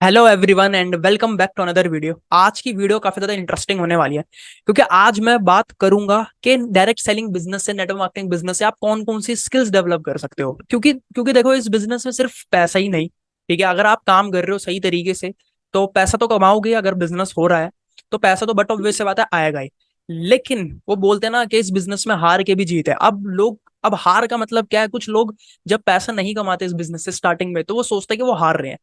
Hello everyone and welcome back to another video. आज की video काफी ज्यादा इंटरेस्टिंग होने वाली है क्योंकि आज मैं बात करूंगा कि डायरेक्ट सेलिंग बिजनेस से, नेटवर्क मार्केटिंग बिजनेस से आप कौन कौन सी स्किल्स डेवलप कर सकते हो। क्योंकि देखो, इस बिजनेस में सिर्फ पैसा ही नहीं, ठीक है। अगर आप काम कर रहे हो सही तरीके से तो पैसा तो कमाओगे। अगर बिजनेस हो रहा है तो पैसा तो बट ऑब्वियस सी बात है आएगा ही। लेकिन वो बोलते हैं ना कि इस बिजनेस में हार के भी जीत है। अब हार का मतलब क्या है? कुछ लोग जब पैसा नहीं कमाते इस बिजनेस से स्टार्टिंग में तो वो सोचते हैं कि वो हार रहे हैं।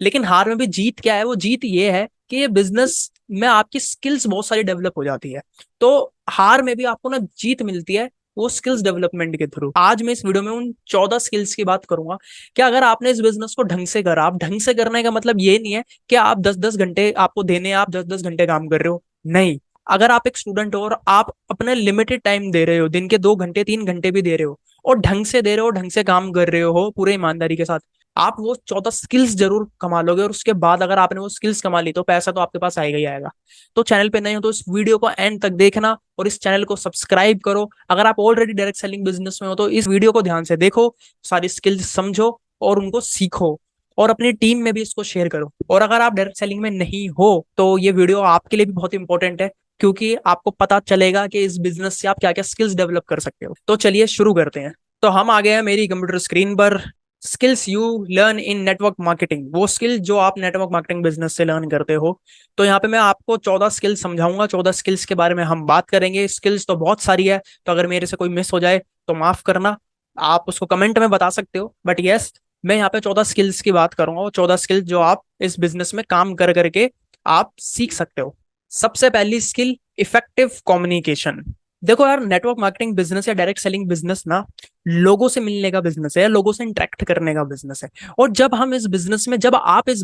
लेकिन हार में भी जीत क्या है? वो जीत ये है कि ये बिजनेस में आपकी स्किल्स बहुत सारी डेवलप हो जाती है। तो हार में भी आपको ना जीत मिलती है, वो स्किल्स डेवलपमेंट के थ्रू। आज मैं इस वीडियो में उन 14 स्किल्स की बात करूंगा कि अगर आपने इस बिजनेस को ढंग से करा। आप ढंग से करने का मतलब ये नहीं है कि आप 10-10 घंटे आपको देने, आप 10-10 घंटे काम कर रहे हो, नहीं। अगर आप एक स्टूडेंट हो और आप अपने लिमिटेड टाइम दे रहे हो, दिन के 2 घंटे 3 घंटे भी दे रहे हो और ढंग से दे रहे हो, ढंग से काम कर रहे हो पूरे ईमानदारी के साथ, आप वो 14 स्किल्स जरूर कमा लोगे। और उसके बाद अगर आपने वो स्किल्स कमा ली तो पैसा तो आपके पास आएगा ही आएगा। तो चैनल पे नए हो तो इस वीडियो को एंड तक देखना और इस चैनल को सब्सक्राइब करो। अगर आप ऑलरेडी डायरेक्ट सेलिंग बिजनेस में हो तो इस वीडियो को ध्यान से देखो, सारी स्किल्स समझो और उनको सीखो और अपनी टीम में भी इसको शेयर करो। और अगर आप डायरेक्ट सेलिंग में नहीं हो तो ये वीडियो आपके लिए भी बहुत इंपॉर्टेंट है, क्योंकि आपको पता चलेगा कि इस बिजनेस से आप क्या क्या स्किल्स डेवलप कर सकते हो। तो चलिए शुरू करते हैं। तो हम आ गए हैं मेरी कंप्यूटर स्क्रीन पर। Skills you learn in network marketing, वो स्किल जो आप नेटवर्क मार्केटिंग बिजनेस से लर्न करते हो। तो यहाँ पे मैं आपको 14 स्किल्स समझाऊंगा। 14 स्किल्स के बारे में हम बात करेंगे। स्किल्स तो बहुत सारी है, तो अगर मेरे से कोई मिस हो जाए तो माफ करना, आप उसको कमेंट में बता सकते हो। बट यस, मैं यहाँ पे 14 स्किल्स की बात करूंगा, और 14 स्किल्स जो आप इस बिजनेस में काम कर करके आप सीख सकते हो। सबसे पहली स्किल, इफेक्टिव कम्युनिकेशन। देखो यार, नेटवर्क मार्केटिंग बिजनेस या डायरेक्ट सेलिंग बिजनेस ना लोगों से मिलने का बिजनेस है, लोगों से इंटरेक्ट करने का बिजनेस है। और जब आप इस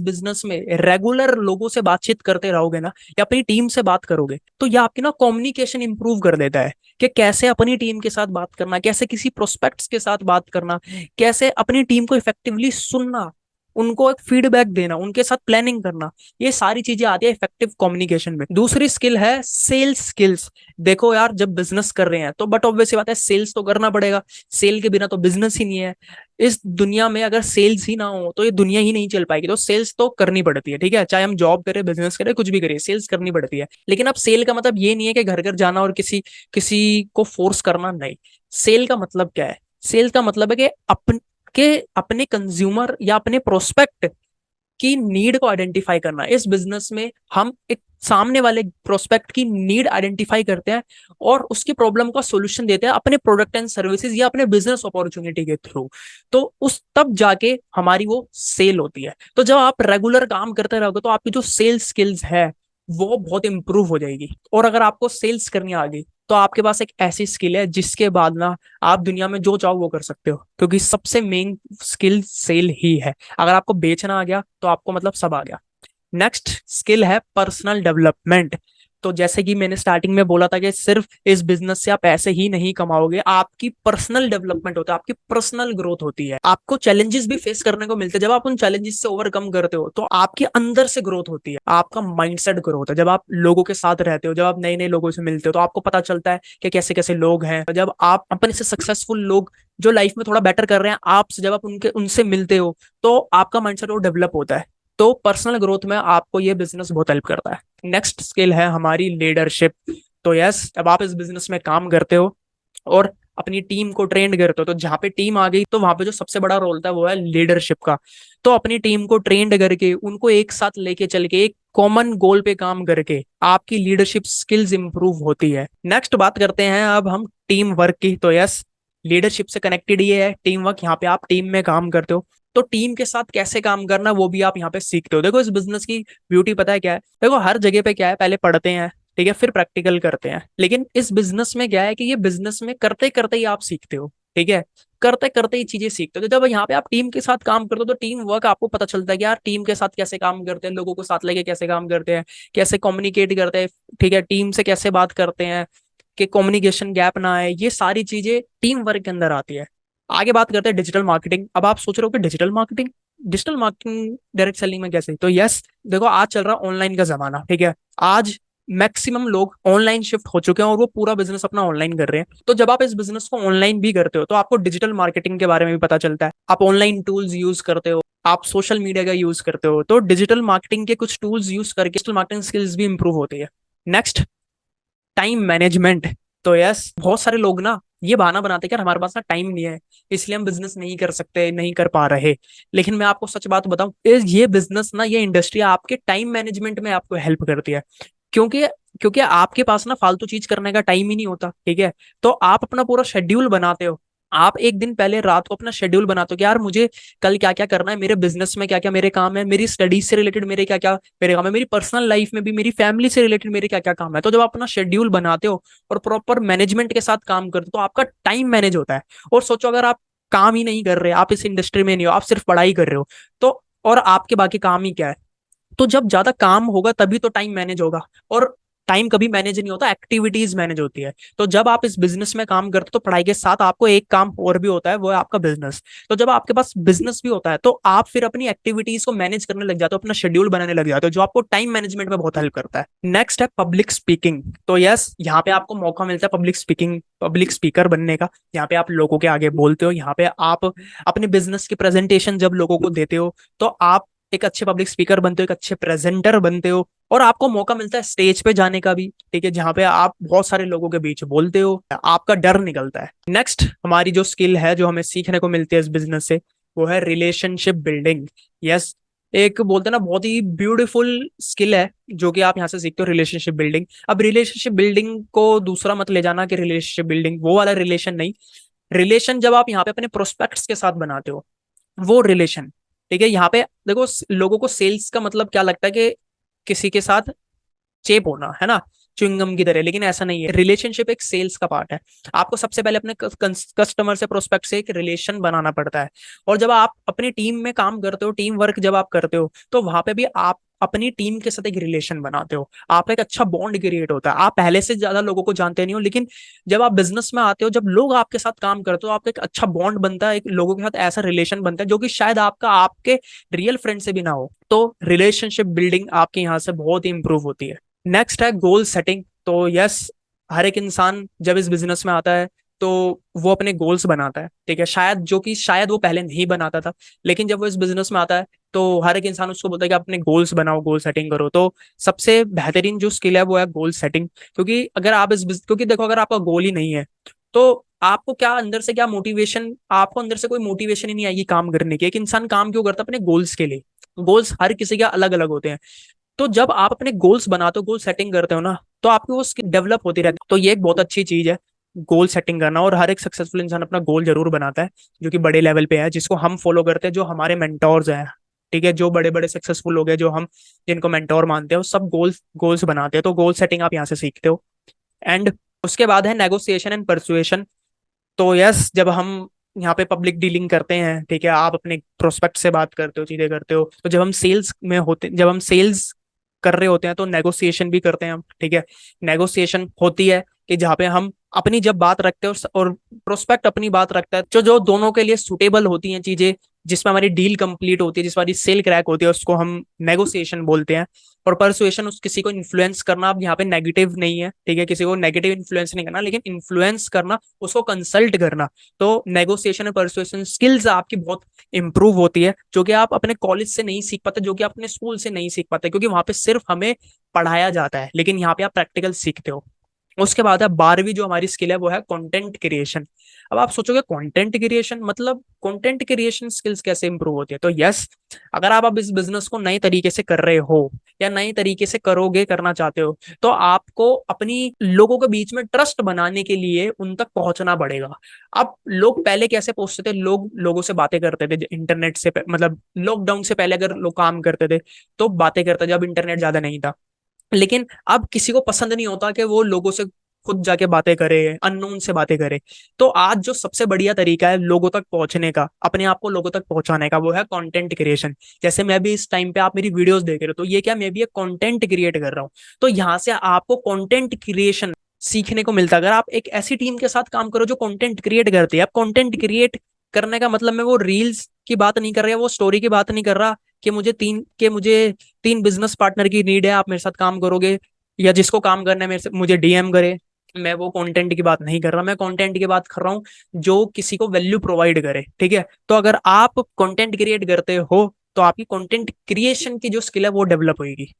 बिजनेस में रेगुलर लोगों से बातचीत करते रहोगे ना, या अपनी टीम से बात करोगे, तो ये आपकी ना कम्युनिकेशन इंप्रूव कर देता है कि कैसे अपनी टीम के साथ बात करना, कैसे किसी प्रोस्पेक्ट्स के साथ बात करना, कैसे अपनी टीम को इफेक्टिवली सुनना, उनको एक फीडबैक देना, उनके साथ प्लानिंग करना। ये सारी चीजें आती है इफेक्टिव कम्युनिकेशन में। दूसरी स्किल है सेल्स स्किल्स। देखो यार, जब बिजनेस कर रहे हैं तो बट ऑब्वियस बात है सेल्स तो करना पड़ेगा। सेल के बिना तो बिजनेस ही नहीं है। इस दुनिया में अगर सेल्स ही ना हो तो ये दुनिया ही नहीं चल पाएगी। तो सेल्स तो करनी पड़ती है, ठीक है। चाहे हम जॉब करें, बिजनेस करें, कुछ भी करें, सेल्स करनी पड़ती है। लेकिन अब सेल का मतलब ये नहीं है कि घर घर जाना और किसी किसी को फोर्स करना, नहीं। सेल का मतलब क्या है? सेल का मतलब है कि अपने कंज्यूमर या अपने प्रोस्पेक्ट की नीड को आइडेंटिफाई करना। इस बिजनेस में हम एक सामने वाले प्रोस्पेक्ट की नीड आइडेंटिफाई करते हैं और उसकी प्रॉब्लम का सॉल्यूशन देते हैं अपने प्रोडक्ट एंड सर्विसेज या अपने बिजनेस अपॉर्चुनिटी के थ्रू। तो उस तब जाके हमारी वो सेल होती है। तो जब आप रेगुलर काम करते रहोगे तो आपकी जो सेल्स स्किल्स है वो बहुत इंप्रूव हो जाएगी। और अगर आपको सेल्स करनी आ गई तो आपके पास एक ऐसी स्किल है जिसके बाद ना आप दुनिया में जो चाहो वो कर सकते हो, क्योंकि सबसे मेन स्किल सेल ही है। अगर आपको बेचना आ गया तो आपको मतलब सब आ गया। नेक्स्ट स्किल है पर्सनल डेवलपमेंट। तो जैसे कि मैंने स्टार्टिंग में बोला था कि सिर्फ इस बिजनेस से आप पैसे ही नहीं कमाओगे, आपकी पर्सनल डेवलपमेंट होता है, आपकी पर्सनल ग्रोथ होती है। आपको चैलेंजेस भी फेस करने को मिलते हैं। जब आप उन चैलेंजेस से ओवरकम करते हो तो आपके अंदर से ग्रोथ होती है, आपका माइंडसेट ग्रो होता है। जब आप लोगों के साथ रहते हो, जब आप नए नए लोगों से मिलते हो तो आपको पता चलता है कि कैसे कैसे लोग हैं। जब आप अपने से सक्सेसफुल लोग जो लाइफ में थोड़ा बेटर कर रहे हैं आपसे, जब आप उनसे मिलते हो तो आपका माइंडसेट वो डेवलप होता है। तो पर्सनल ग्रोथ में आपको ये बिजनेस बहुत हेल्प करता है। नेक्स्ट स्किल है हमारी लीडरशिप। तो यस, अब आप इस बिजनेस में काम करते हो और अपनी टीम को ट्रेंड करते हो, तो जहां पे टीम आ गई तो वहां पे जो सबसे बड़ा रोल था वो है लीडरशिप का। तो अपनी टीम को ट्रेंड करके उनको एक साथ लेके चल के एक कॉमन गोल पे काम करके आपकी लीडरशिप स्किल्स इंप्रूव होती है। नेक्स्ट बात करते हैं अब हम टीम वर्क की। तो यस, लीडरशिप से कनेक्टेड ये है टीम वर्क। यहाँ पे आप टीम में काम करते हो तो टीम के साथ कैसे काम करना वो भी आप यहाँ पे सीखते हो। देखो, इस बिजनेस की ब्यूटी पता है क्या है? देखो, हर जगह पे क्या है, पहले पढ़ते हैं, ठीक है, फिर प्रैक्टिकल करते हैं। लेकिन इस बिजनेस में क्या है कि ये बिजनेस में करते करते ही आप सीखते हो, ठीक है। करते करते ही चीजें सीखते हो। तो जब यहाँ पे आप टीम के साथ काम करते हो तो टीम वर्क आपको पता चलता है कि यार टीम के साथ कैसे काम करते हैं, लोगों को साथ लेके कैसे काम करते हैं, कैसे कम्युनिकेट करते हैं, ठीक है, टीम से कैसे बात करते हैं कि कम्युनिकेशन गैप ना आए। ये सारी चीजें टीम वर्क के अंदर आती है। आगे बात करते हैं डिजिटल मार्केटिंग। अब आप सोच रहे हो कि डिजिटल मार्केटिंग डायरेक्ट सेलिंग में कैसे? तो यस, देखो, आज चल रहा ऑनलाइन का जमाना, ठीक है। आज मैक्सिमम लोग ऑनलाइन शिफ्ट हो चुके हैं और वो पूरा बिजनेस अपना ऑनलाइन कर रहे हैं। तो जब आप इस बिजनेस को ऑनलाइन भी करते हो तो आपको डिजिटल मार्केटिंग के बारे में भी पता चलता है। आप ऑनलाइन टूल्स यूज करते हो, आप सोशल मीडिया का यूज करते हो, तो डिजिटल मार्केटिंग के कुछ टूल्स यूज करके डिजिटल मार्केटिंग स्किल्स भी इंप्रूव होती है। Next, time management. तो यस, बहुत सारे लोग ना ये बहाना बनाते हैं कि यार हमारे पास ना टाइम नहीं है, इसलिए हम बिजनेस नहीं कर सकते, नहीं कर पा रहे। लेकिन मैं आपको सच बात बताऊं, ये बिजनेस ना, ये इंडस्ट्री आपके टाइम मैनेजमेंट में आपको हेल्प करती है। क्योंकि क्योंकि आपके पास ना फालतू चीज करने का टाइम ही नहीं होता, ठीक है। तो आप अपना पूरा शेड्यूल बनाते हो। आप एक दिन पहले रात को अपना शेड्यूल बनाते हो कि यार मुझे कल क्या क्या करना है, मेरे बिजनेस में क्या क्या मेरे काम है, मेरी स्टडीज से रिलेटेड मेरे क्या क्या मेरे काम है, मेरी पर्सनल लाइफ में भी मेरी फैमिली से रिलेटेड मेरे क्या क्या काम है। तो जब आप अपना शेड्यूल बनाते हो और प्रॉपर मैनेजमेंट के साथ काम करते हो, तो आपका टाइम मैनेज होता है। और सोचो, अगर आप काम ही नहीं कर रहे, आप इस इंडस्ट्री में नहीं हो, आप सिर्फ पढ़ाई कर रहे हो, तो और आपके बाकी काम ही क्या है। तो जब ज्यादा काम होगा तभी तो टाइम मैनेज होगा। और टाइम कभी मैनेज नहीं होता, एक्टिविटीज मैनेज होती है। तो जब आप इस बिजनेस में काम करते हो, तो पढ़ाई के साथ आपको एक काम और भी होता है, वो है आपका बिजनेस। तो जब आपके पास बिजनेस भी होता है, तो आप फिर अपनी एक्टिविटीज को मैनेज करने लग जाते हो, अपना शेड्यूल बनाने लग जाते हो, जो आपको टाइम मैनेजमेंट में बहुत हेल्प करता है। नेक्स्ट है पब्लिक स्पीकिंग। तो यस, यहाँ पे आपको मौका मिलता है पब्लिक स्पीकर बनने का। यहाँ पे आप लोगों के आगे बोलते हो, यहाँ पे आप अपने बिजनेस की प्रेजेंटेशन जब लोगों को देते हो, तो आप एक अच्छे पब्लिक स्पीकर बनते हो, एक अच्छे प्रेजेंटर बनते हो। और आपको मौका मिलता है स्टेज पे जाने का भी, ठीक है, जहां पे आप बहुत सारे लोगों के बीच बोलते हो, आपका डर निकलता है। नेक्स्ट, हमारी जो स्किल है जो हमें सीखने को मिलती है इस बिजनेस से, वो है रिलेशनशिप बिल्डिंग। यस, एक बोलते हैं ना, बहुत ही ब्यूटीफुल स्किल है जो कि आप यहाँ से सीखते हो, रिलेशनशिप बिल्डिंग। अब रिलेशनशिप बिल्डिंग को दूसरा मत ले जाना कि रिलेशनशिप बिल्डिंग वो वाला रिलेशन नहीं। रिलेशन जब आप यहाँ पे अपने प्रोस्पेक्ट्स के साथ बनाते हो, वो रिलेशन, ठीक है। यहाँ पे देखो, लोगों को सेल्स का मतलब क्या लगता है कि किसी के साथ चेप होना, है ना, च्युइंगम की तरह। लेकिन ऐसा नहीं है, रिलेशनशिप एक सेल्स का पार्ट है। आपको सबसे पहले अपने कस्टमर से, प्रोस्पेक्ट से एक रिलेशन बनाना पड़ता है। और जब आप अपनी टीम में काम करते हो, टीम वर्क जब आप करते हो, तो वहां पे भी आप अपनी टीम के साथ एक रिलेशन बनाते हो, आपका एक अच्छा बॉन्ड क्रिएट होता है। आप पहले से ज्यादा लोगों को जानते नहीं हो, लेकिन जब आप बिजनेस में आते हो, जब लोग आपके साथ काम करते हो, आपका एक अच्छा बॉन्ड बनता है, एक लोगों के साथ ऐसा रिलेशन बनता है जो कि शायद आपका आपके रियल फ्रेंड से भी ना हो। तो रिलेशनशिप बिल्डिंग आपके यहाँ से बहुत ही इंप्रूव होती है। नेक्स्ट है गोल सेटिंग। तो यस, हर एक इंसान जब इस बिजनेस में आता है, तो वो अपने गोल्स बनाता है, ठीक है, शायद जो कि शायद वो पहले नहीं बनाता था। लेकिन जब वो इस बिजनेस में आता है, तो हर एक इंसान उसको बोलता है कि अपने गोल्स बनाओ, गोल सेटिंग करो। तो सबसे बेहतरीन जो स्किल है वो है गोल सेटिंग। क्योंकि अगर आप क्योंकि देखो, अगर आपका गोल ही नहीं है, तो आपको क्या अंदर से क्या मोटिवेशन, आपको अंदर से कोई मोटिवेशन ही नहीं आएगी काम करने की। एक इंसान काम क्यों करता है? अपने गोल्स के लिए। गोल्स हर किसी के अलग अलग होते हैं। तो जब आप अपने गोल्स बनाते हो, गोल सेटिंग करते हो ना, तो आपकी वो स्किल डेवलप होती रहती है। तो ये एक बहुत अच्छी चीज है, गोल सेटिंग करना। और हर एक सक्सेसफुल इंसान अपना गोल जरूर बनाता है, जो कि बड़े लेवल पे है, जिसको हम फॉलो करते हैं, जो हमारे मेंटोर्स हैं, ठीक है, जो बड़े बड़े सक्सेसफुल लोग हैं, जो हम जिनको मेंटोर मानते हैं, वो सब गोल्स गोल्स बनाते हैं। तो गोल सेटिंग आप यहाँ से सीखते हो। एंड उसके बाद है नेगोशिएशन एंड परसुएशन। तो यस, जब हम यहाँ पे पब्लिक डीलिंग करते हैं, ठीक है, आप अपने प्रोस्पेक्ट से बात करते हो, चीजें करते हो, तो जब हम सेल्स कर रहे होते हैं, तो नेगोशिएशन भी करते हैं हम, ठीक है। नेगोशिएशन होती है कि जहाँ पे हम अपनी जब बात रखते हैं, और प्रोस्पेक्ट अपनी बात रखता है, जो जो दोनों के लिए सुटेबल होती हैं चीजें, जिसमें हमारी डील कंप्लीट होती है, जिसमें हमारी सेल क्रैक होती है, उसको हम नेगोशिएशन बोलते हैं। और परसुएशन, उस किसी को इन्फ्लुएंस करना। अब यहाँ पे नेगेटिव नहीं है, ठीक है, किसी को नेगेटिव इन्फ्लुएंस नहीं करना, लेकिन इन्फ्लुएंस करना, उसको कंसल्ट करना। तो नेगोशिएशन और परसुएशन स्किल्स आपकी बहुत इंप्रूव होती है, जो कि आप अपने कॉलेज से नहीं सीख पाते, जो कि आप अपने स्कूल से नहीं सीख पाते, क्योंकि वहां पे सिर्फ हमें पढ़ाया जाता है, लेकिन यहाँ पे आप प्रैक्टिकल सीखते हो। उसके बाद है 12वीं जो हमारी स्किल है, वो है कंटेंट क्रिएशन। अब आप सोचोगे कंटेंट क्रिएशन मतलब, कंटेंट क्रिएशन स्किल्स कैसे इंप्रूव होती है? तो यस, अगर आप अब इस बिजनेस को नए तरीके से कर रहे हो, या नए तरीके से करोगे, करना चाहते हो, तो आपको अपनी लोगों के बीच में ट्रस्ट बनाने के लिए उन तक पहुंचना पड़ेगा। अब लोग पहले कैसे पहुंचते थे? लोग लोगों से बातें करते थे इंटरनेट से, मतलब लॉकडाउन से पहले अगर लोग काम करते थे, तो बातें करते, जब इंटरनेट ज्यादा नहीं था। लेकिन अब किसी को पसंद नहीं होता कि वो लोगों से खुद जाके बातें करे, अननोन से बातें करे। तो आज जो सबसे बढ़िया तरीका है लोगों तक पहुंचने का, अपने आप को लोगों तक पहुंचाने का, वो है कंटेंट क्रिएशन। जैसे मैं भी इस टाइम पे, आप मेरी वीडियोस देख रहे हो, तो ये क्या, मैं भी एक कंटेंट क्रिएट कर रहा हूँ। तो यहाँ से आपको कंटेंट क्रिएशन सीखने को मिलता है। अगर आप एक ऐसी टीम के साथ काम करो जो कंटेंट क्रिएट करती है, अब कंटेंट क्रिएट करने का मतलब मैं वो रील्स की बात नहीं कर रहा, वो स्टोरी की बात नहीं कर रहा कि मुझे 3 बिजनेस पार्टनर की नीड है, आप मेरे साथ काम करोगे, या जिसको काम करना है मेरे से मुझे डीएम करे, मैं वो कंटेंट की बात नहीं कर रहा, मैं कंटेंट की बात कर रहा हूँ जो किसी को वैल्यू प्रोवाइड करे, ठीक है। तो अगर आप कंटेंट क्रिएट करते हो तो आपकी कंटेंट क्रिएशन की जो स्किल है वो डेवलप होगी।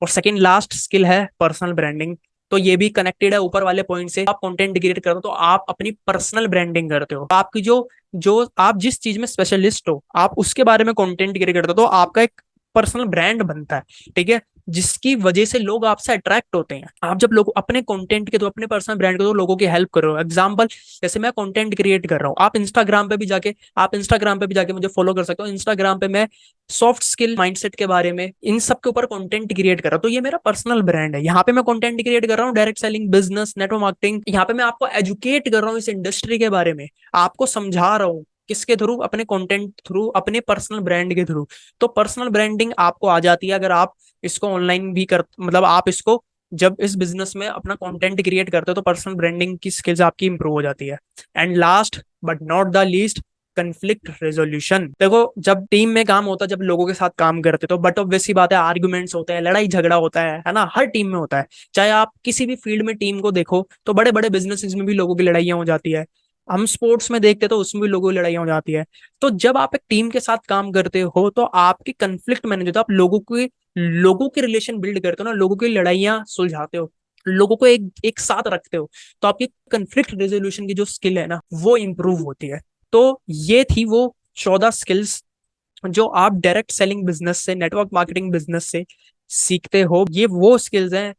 और सेकंड लास्ट स्किल है पर्सनल ब्रांडिंग। तो ये भी कनेक्टेड है ऊपर वाले पॉइंट से। आप कंटेंट क्रिएट करते हो तो आप अपनी पर्सनल ब्रांडिंग करते हो। आपकी जो जो आप जिस चीज में स्पेशलिस्ट हो आप उसके बारे में कंटेंट क्रिएट करते हो तो आपका एक पर्सनल ब्रांड बनता है, ठीक है, जिसकी वजह से लोग आपसे अट्रैक्ट होते हैं। आप जब लोग अपने कंटेंट के तो अपने पर्सनल ब्रांड के तो लोगों की हेल्प कर रहे हो। एग्जांपल, जैसे मैं कंटेंट क्रिएट कर रहा हूँ, आप इंस्टाग्राम पे भी जाके मुझे फॉलो कर सकते हो। इंस्टाग्राम पे मैं सॉफ्ट स्किल माइंडसेट के बारे में इन सब के ऊपर कंटेंट क्रिएट कर रहा हूं, तो ये मेरा पर्सनल ब्रांड है। यहाँ पे मैं कंटेंट क्रिएट कर रहा हूँ direct selling, business, network marketing. यहाँ पे मैं आपको एजुकेट कर रहा हूँ इस इंडस्ट्री के बारे में, आपको समझा रहा हूँ। किसके थ्रू? अपने कंटेंट थ्रू, अपने पर्सनल ब्रांड के थ्रू। तो पर्सनल ब्रांडिंग आपको आ जाती है अगर आप इसको ऑनलाइन भी कर, मतलब आप इसको जब इस बिजनेस में अपना कंटेंट क्रिएट करते हो तो पर्सनल ब्रांडिंग की स्किल्स आपकी इंप्रूव हो जाती है। And last but not the least, conflict resolution. देखो, जब टीम में काम होता है, जब लोगों के साथ काम करते तो बट ऑब्वियस सी बात है, आर्गुमेंट्स होते हैं, लड़ाई झगड़ा होता है ना, हर टीम में होता है। चाहे आप किसी भी फील्ड में टीम को देखो तो बड़े बड़े बिजनेसेस में भी लोगों की लड़ाइयाँ हो जाती है। हम स्पोर्ट्स में देखते तो उसमें भी लोगों की लड़ाइयाँ हो जाती है। तो जब आप एक टीम के साथ काम करते हो तो आपकी कंफ्लिक्ट मैनेज होता है। आप लोगों के रिलेशन बिल्ड करते हो ना, लोगों की लड़ाइयाँ सुलझाते हो, लोगों को एक एक साथ रखते हो। तो आपकी कंफ्लिक्ट रेजोल्यूशन की जो स्किल है ना वो इंप्रूव होती है। तो ये थी वो 14 स्किल्स जो आप डायरेक्ट सेलिंग बिजनेस से, नेटवर्क मार्केटिंग बिजनेस से सीखते हो। ये वो स्किल्स हैं,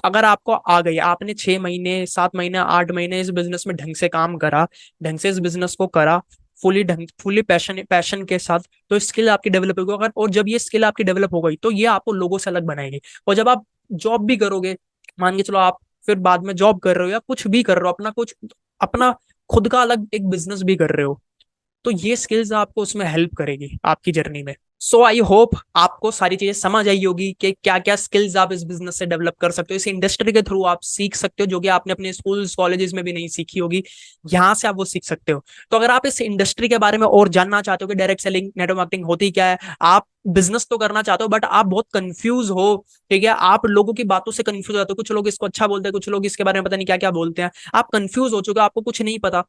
अगर आपको आ गई, आपने 6 महीने, 7 महीने, 8 महीने इस बिजनेस में ढंग से काम करा, ढंग से इस बिजनेस को करा, फुली पैशन पैशन के साथ, तो स्किल आपकी डेवलप होगी। अगर और जब ये स्किल आपकी डेवलप हो गई तो ये आपको लोगों से अलग बनाएगी। और जब आप जॉब भी करोगे, मान के चलो आप फिर बाद में जॉब कर रहे हो या कुछ भी कर रहे हो, अपना खुद का अलग एक बिजनेस भी कर रहे हो, तो ये स्किल्स आपको उसमें हेल्प करेगी आपकी जर्नी में। सो आई होप आपको सारी चीजें समझ आई होगी कि क्या क्या स्किल्स आप इस बिजनेस से डेवलप कर सकते हो, इस इंडस्ट्री के थ्रू आप सीख सकते हो, जो कि आपने अपने स्कूल्स कॉलेजेस में भी नहीं सीखी होगी, यहाँ से आप वो सीख सकते हो। तो अगर आप इस इंडस्ट्री के बारे में और जानना चाहते हो कि डायरेक्ट सेलिंग, नेटवर्क मार्केटिंग होती क्या है, आप बिजनेस तो करना चाहते हो बट आप बहुत कंफ्यूज हो, ठीक है, आप लोगों की बातों से कंफ्यूज हो जाते हो, कुछ लोग इसको अच्छा बोलते हैं, कुछ लोग इसके बारे में पता नहीं क्या क्या बोलते हैं, आप कंफ्यूज हो चुके हो, आपको कुछ नहीं पता,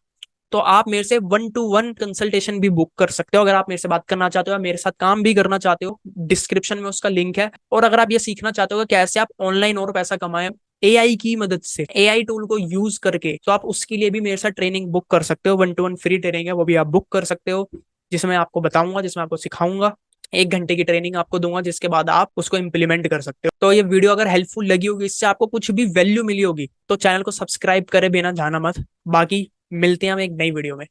तो आप मेरे से 1-to-1 कंसल्टेशन भी बुक कर सकते हो। अगर आप मेरे से बात करना चाहते हो या मेरे साथ काम भी करना चाहते हो, डिस्क्रिप्शन में उसका लिंक है। और अगर आप ये सीखना चाहते हो कि कैसे आप ऑनलाइन और पैसा कमाएं एआई की मदद से, एआई टूल को यूज करके, तो आप उसके लिए भी मेरे साथ ट्रेनिंग बुक कर सकते हो। 1-to-1 फ्री ट्रेनिंग है, वो भी आप बुक कर सकते हो, जिसमें आपको बताऊंगा, जिसमें आपको सिखाऊंगा, 1 घंटे की ट्रेनिंग आपको दूंगा, जिसके बाद आप उसको इंप्लीमेंट कर सकते हो। तो ये वीडियो अगर हेल्पफुल लगी होगी, इससे आपको कुछ भी वैल्यू मिली होगी, तो चैनल को सब्सक्राइब करे बिना जाना मत। बाकी मिलते हैं हम एक नई वीडियो में।